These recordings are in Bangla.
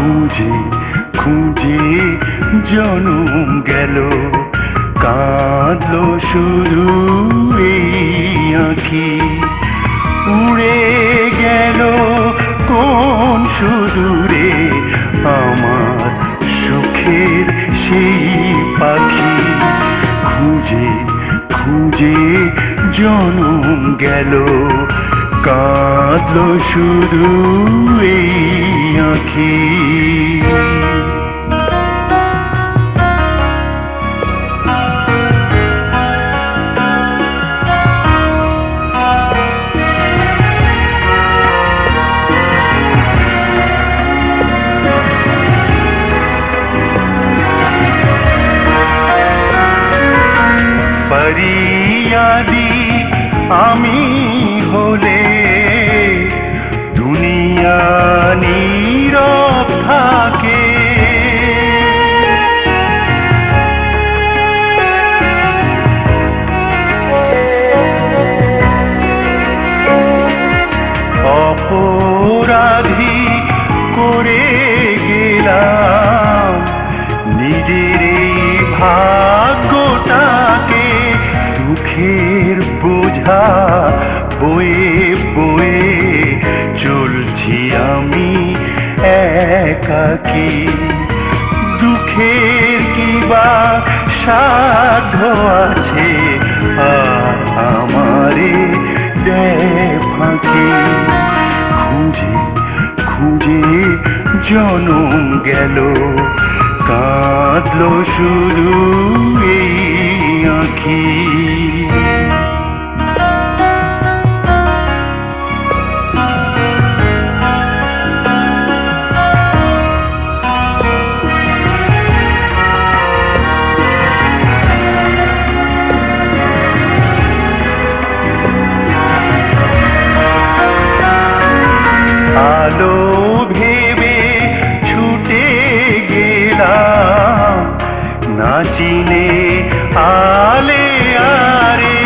খুঁজে খুঁজে জনম গেল, কাঁদলো শুধু এই আঁখি। উড়ে গেল কোন সুদূরে আমার সুখের সেই পাখি। খুঁজে খুঁজে জনম গেল, কাঁদলো শুধু এই আঁখি। ফরিয়াদি আমি হলে দুনিয়া নীরব থাকে, অপরাধী করে গেলাম নিজের ভাগ্যটাকে। দুঃখের বোঝা বয়ে বয়ে চলছি আমি একাকী। দুঃখের কিবা সাধ্য আছে আর আমারে দেয় ফাঁকি। খুঁজে খুঁজে জনম গেল, কাঁদলো শুধু এই আঁখি। আলো ভেবে ছুটে গেলাম না চিনে আলে আরে।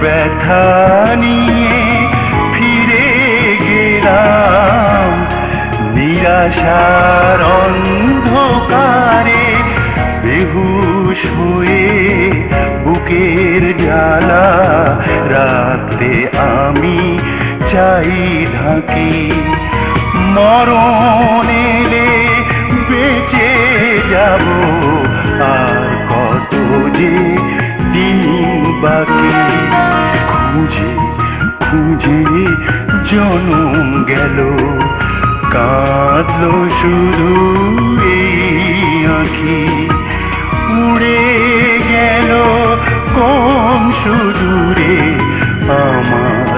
ব্যথা নিয়ে ফিরে গেলাম নিরাশার অন্ধকারে। বেহুশ হয়ে বুকের জ্বালা রাখতে আমি চাই ঢাকি। মরণ এলে বেঁচে যাব, আর কত যে দিন বাকি। খুঁজে খুঁজে জনম গেল, কাঁদলো শুধু এই আঁখি। উড়ে গেল কোন সুদূরে আমার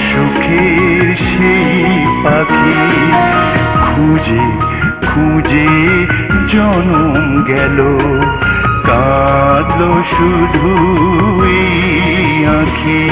সুখের সেই পাখি। খুঁজে খুঁজে জনম গেল, কাঁদলো শুধু এই আঁখি।